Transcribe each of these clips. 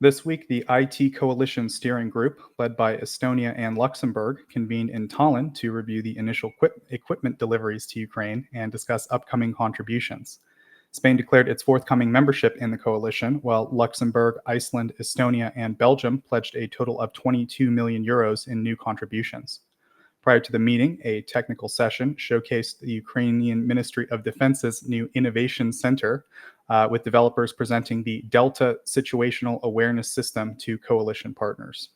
This week, the IT Coalition Steering Group, led by Estonia and Luxembourg, convened in Tallinn to review the initial equipment deliveries to Ukraine and discuss upcoming contributions. Spain declared its forthcoming membership in the coalition, while Luxembourg, Iceland, Estonia, and Belgium pledged a total of 22 million euros in new contributions. Prior to the meeting, a technical session showcased the Ukrainian Ministry of Defense's new Innovation Center, with developers presenting the Delta Situational Awareness System to coalition partners.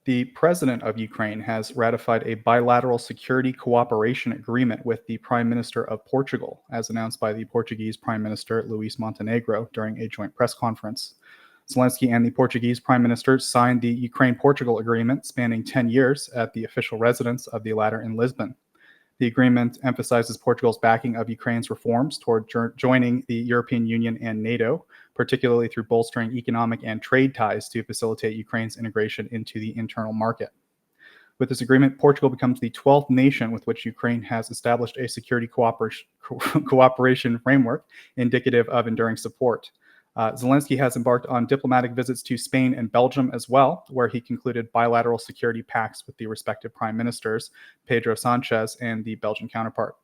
The President of Ukraine has ratified a bilateral security cooperation agreement with the Prime Minister of Portugal, as announced by the Portuguese Prime Minister Luís Montenegro during a joint press conference. Zelensky and the Portuguese Prime Minister signed the Ukraine-Portugal agreement spanning 10 years at the official residence of the latter in Lisbon. The agreement emphasizes Portugal's backing of Ukraine's reforms toward joining the European Union and NATO, particularly through bolstering economic and trade ties to facilitate Ukraine's integration into the internal market. With this agreement, Portugal becomes the 12th nation with which Ukraine has established a security cooperation framework indicative of enduring support. Zelensky has embarked on diplomatic visits to Spain and Belgium as well, where he concluded bilateral security pacts with the respective prime ministers, Pedro Sanchez and the Belgian counterpart.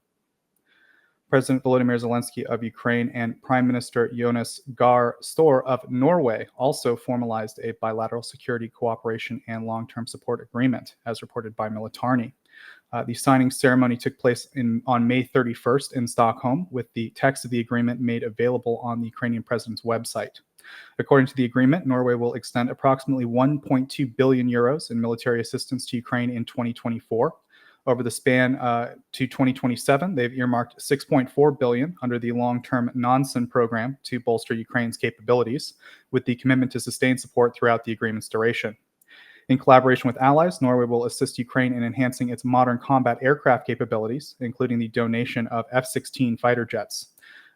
President Volodymyr Zelensky of Ukraine and Prime Minister Jonas Gahr Store of Norway also formalized a bilateral security cooperation and long-term support agreement, as reported by Militarny. The signing ceremony took place on May 31st in Stockholm, with the text of the agreement made available on the Ukrainian president's website. According to the agreement, Norway will extend approximately 1.2 billion euros in military assistance to Ukraine in 2024. Over the span to 2027, they've earmarked 6.4 billion under the long-term Nansen program to bolster Ukraine's capabilities, with the commitment to sustain support throughout the agreement's duration. In collaboration with allies, Norway will assist Ukraine in enhancing its modern combat aircraft capabilities, including the donation of F-16 fighter jets.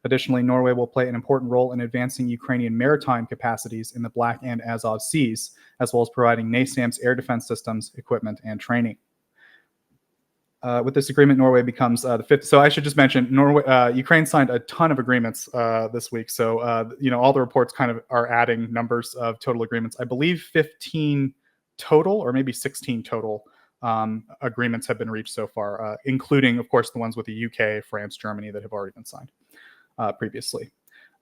Additionally, Norway will play an important role in advancing Ukrainian maritime capacities in the Black and Azov Seas, as well as providing NASAMS air defense systems, equipment, and training. With this agreement, Norway becomes the fifth. So I should just mention, Ukraine signed a ton of agreements this week. So, all the reports kind of are adding numbers of total agreements. I believe 15 total, or maybe 16 total agreements have been reached so far, including, of course, the ones with the UK, France, Germany that have already been signed previously.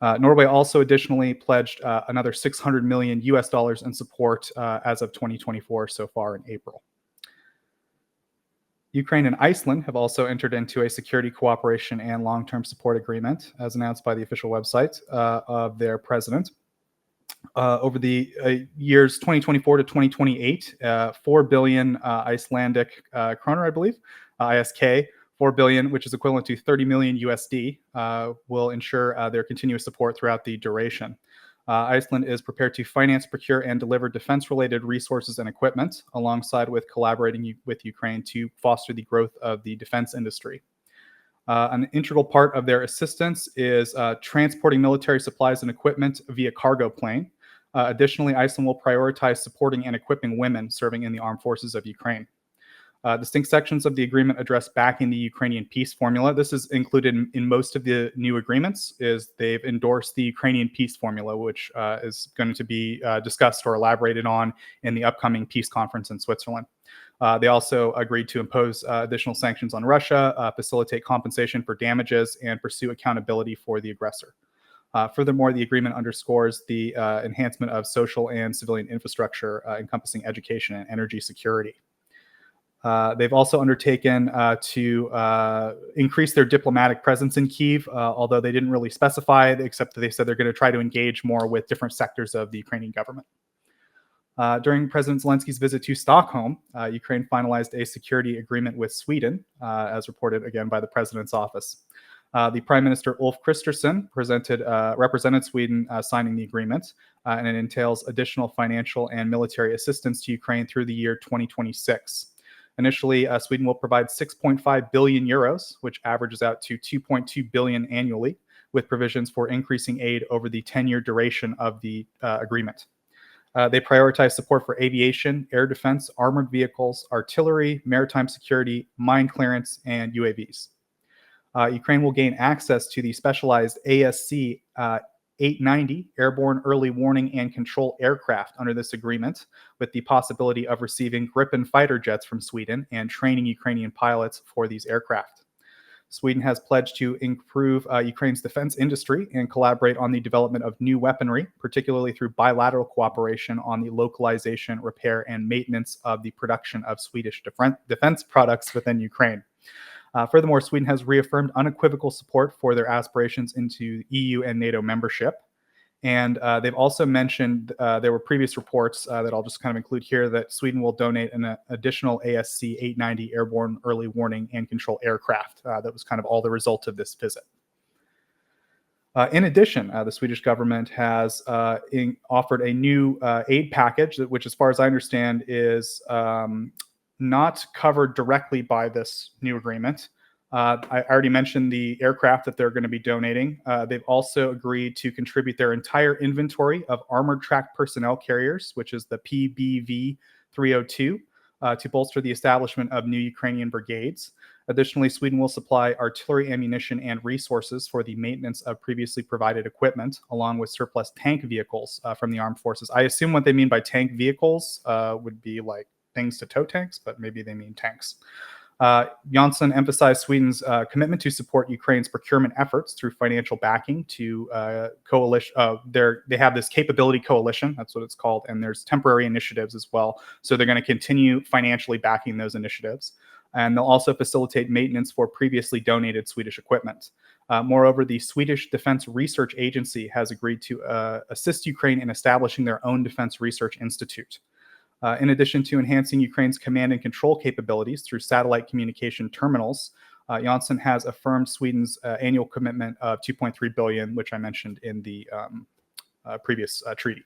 Norway also additionally pledged another $600 million in support as of 2024 so far in April. Ukraine and Iceland have also entered into a security cooperation and long-term support agreement, as announced by the official website of their president. Over the years 2024 to 2028, 4 billion Icelandic kroner, I believe, ISK, 4 billion, which is equivalent to 30 million USD, will ensure their continuous support throughout the duration. Iceland is prepared to finance, procure, and deliver defense-related resources and equipment, alongside with collaborating with Ukraine to foster the growth of the defense industry. An integral part of their assistance is transporting military supplies and equipment via cargo plane. Additionally, Iceland will prioritize supporting and equipping women serving in the armed forces of Ukraine. Distinct sections of the agreement address backing the Ukrainian peace formula. This is included in most of the new agreements. They've endorsed the Ukrainian peace formula, which is going to be discussed or elaborated on in the upcoming peace conference in Switzerland. They also agreed to impose additional sanctions on Russia, facilitate compensation for damages, and pursue accountability for the aggressor. Furthermore, the agreement underscores the enhancement of social and civilian infrastructure, encompassing education and energy security. They've also undertaken to increase their diplomatic presence in Kyiv, although they didn't really specify, except that they said they're going to try to engage more with different sectors of the Ukrainian government. During President Zelensky's visit to Stockholm, Ukraine finalized a security agreement with Sweden, as reported again by the president's office. The Prime Minister Ulf Kristersson represented Sweden signing the agreement, and it entails additional financial and military assistance to Ukraine through the year 2026. Initially, Sweden will provide 6.5 billion euros, which averages out to 2.2 billion annually, with provisions for increasing aid over the 10-year duration of the agreement. They prioritize support for aviation, air defense, armored vehicles, artillery, maritime security, mine clearance, and UAVs. Ukraine will gain access to the specialized ASC 890 airborne early warning and control aircraft under this agreement, with the possibility of receiving Gripen fighter jets from Sweden and training Ukrainian pilots for these aircraft. Sweden has pledged to improve Ukraine's defense industry and collaborate on the development of new weaponry, particularly through bilateral cooperation on the localization, repair, and maintenance of the production of Swedish defense products within Ukraine. Furthermore, Sweden has reaffirmed unequivocal support for their aspirations into EU and NATO membership. And they've also mentioned there were previous reports that I'll just kind of include here that Sweden will donate an additional ASC 890 airborne early warning and control aircraft. That was kind of all the result of this visit. In addition, the Swedish government has offered a new aid package, which, as far as I understand, is not covered directly by this new agreement. I already mentioned the aircraft that they're going to be donating. They've also agreed to contribute their entire inventory of armored tracked personnel carriers, which is the PBV 302, to bolster the establishment of new Ukrainian brigades. Additionally, Sweden will supply artillery ammunition and resources for the maintenance of previously provided equipment, along with surplus tank vehicles from the armed forces. I assume what they mean by tank vehicles would be like things to tow tanks, but maybe they mean tanks. Jansson emphasized Sweden's commitment to support Ukraine's procurement efforts through financial backing to coalition. They have this capability coalition, that's what it's called, and there's temporary initiatives as well. So they're going to continue financially backing those initiatives. And they'll also facilitate maintenance for previously donated Swedish equipment. Moreover, the Swedish Defense Research Agency has agreed to assist Ukraine in establishing their own defense research institute. In addition to enhancing Ukraine's command and control capabilities through satellite communication terminals, Jansson has affirmed Sweden's annual commitment of 2.3 billion, which I mentioned in the previous treaty.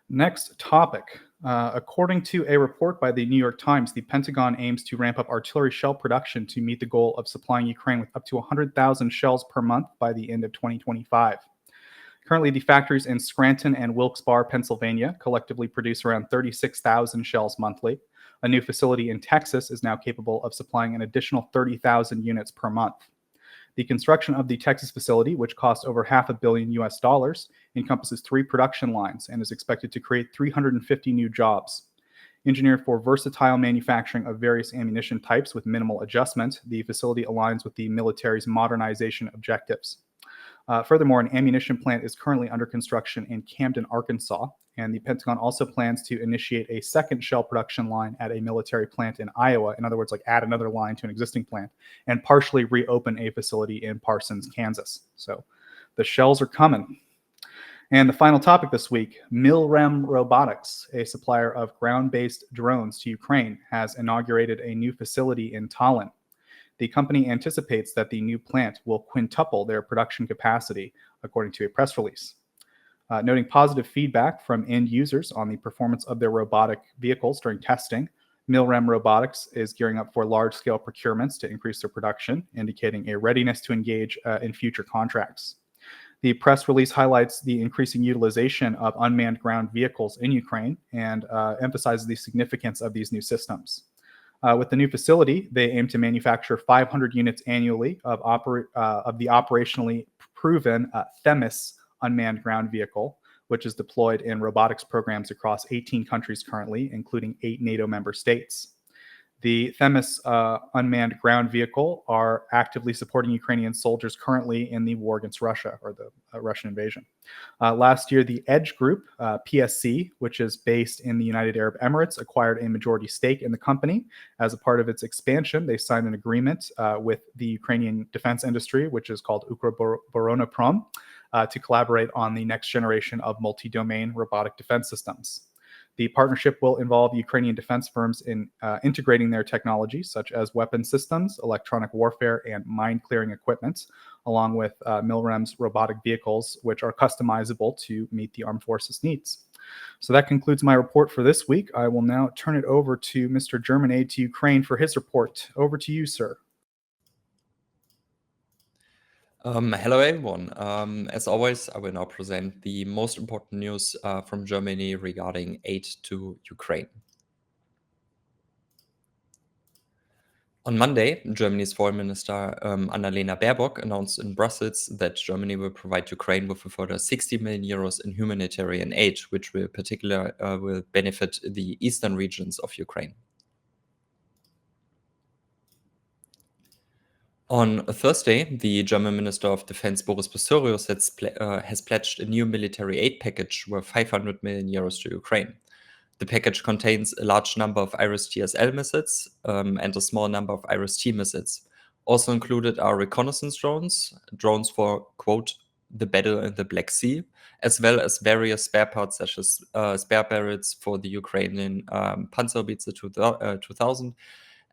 Next topic. According to a report by the New York Times, the Pentagon aims to ramp up artillery shell production to meet the goal of supplying Ukraine with up to 100,000 shells per month by the end of 2025. Currently, the factories in Scranton and Wilkes-Barre, Pennsylvania, collectively produce around 36,000 shells monthly. A new facility in Texas is now capable of supplying an additional 30,000 units per month. The construction of the Texas facility, which cost over $500 million US, encompasses 3 production lines and is expected to create 350 new jobs. Engineered for versatile manufacturing of various ammunition types with minimal adjustment, the facility aligns with the military's modernization objectives. Furthermore, an ammunition plant is currently under construction in Camden, Arkansas, and the Pentagon also plans to initiate a second shell production line at a military plant in Iowa. In other words, like add another line to an existing plant, and partially reopen a facility in Parsons, Kansas. So the shells are coming. And the final topic this week, Milrem Robotics, a supplier of ground-based drones to Ukraine, has inaugurated a new facility in Tallinn. The company anticipates that the new plant will quintuple their production capacity, according to a press release. Noting positive feedback from end users on the performance of their robotic vehicles during testing, Milrem Robotics is gearing up for large-scale procurements to increase their production, indicating a readiness to engage in future contracts. The press release highlights the increasing utilization of unmanned ground vehicles in Ukraine and emphasizes the significance of these new systems. With the new facility, they aim to manufacture 500 units annually of the operationally proven Themis unmanned ground vehicle, which is deployed in robotics programs across 18 countries currently, including 8 NATO member states. The Themis unmanned ground vehicle are actively supporting Ukrainian soldiers currently in the war against Russia, or the Russian invasion. Last year, the Edge Group, PSC, which is based in the United Arab Emirates, acquired a majority stake in the company. As a part of its expansion, they signed an agreement with the Ukrainian defense industry, which is called Ukroboronoprom, to collaborate on the next generation of multi-domain robotic defense systems. The partnership will involve Ukrainian defense firms in integrating their technologies, such as weapon systems, electronic warfare, and mine-clearing equipment, along with Milrem's robotic vehicles, which are customizable to meet the armed forces' needs. So that concludes my report for this week. I will now turn it over to Mr. German Aid to Ukraine for his report. Over to you, sir. Hello everyone. As always, I will now present the most important news from Germany regarding aid to Ukraine. On Monday, Germany's Foreign Minister Annalena Baerbock announced in Brussels that Germany will provide Ukraine with a further 60 million euros in humanitarian aid, which will particularly will benefit the eastern regions of Ukraine. On Thursday, the German Minister of Defense Boris Pistorius has pledged a new military aid package worth 500 million euros to Ukraine. The package contains a large number of IRIS-TSL missiles and a small number of IRIS-T missiles. Also included are reconnaissance drones for, quote, the battle in the Black Sea, as well as various spare parts such as spare barrels for the Ukrainian Panzerhaubitze 2000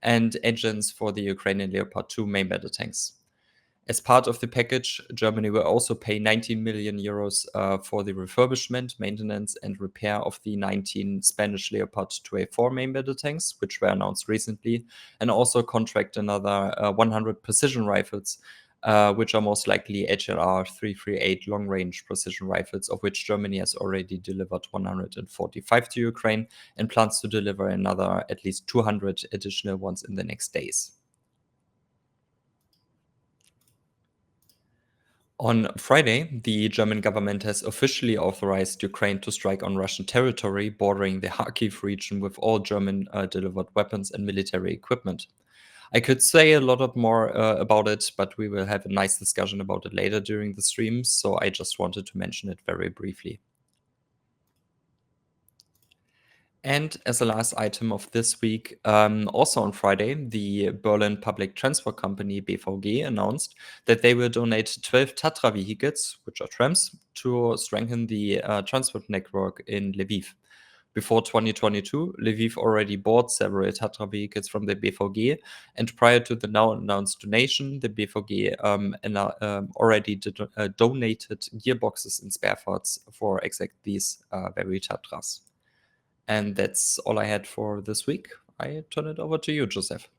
and engines for the Ukrainian Leopard 2 main battle tanks. As part of the package, Germany will also pay 19 million euros for the refurbishment, maintenance, and repair of the 19 Spanish Leopard 2A4 main battle tanks, which were announced recently, and also contract another 100 precision rifles, which are most likely HLR 338 long-range precision rifles, of which Germany has already delivered 145 to Ukraine and plans to deliver another at least 200 additional ones in the next days. On Friday, the German government has officially authorized Ukraine to strike on Russian territory bordering the Kyiv region with all German delivered weapons and military equipment. I could say a lot more about it, but we will have a nice discussion about it later during the stream, so I just wanted to mention it very briefly. And as a last item of this week, also on Friday, the Berlin public transport company BVG announced that they will donate 12 Tatra vehicles, which are trams, to strengthen the transport network in Lviv. Before 2022, Lviv already bought several Tatra vehicles from the BVG, and prior to the now announced donation, the BVG already donated gearboxes and spare parts for exact these very Tatras. And that's all I had for this week. I turn it over to you, Joseph.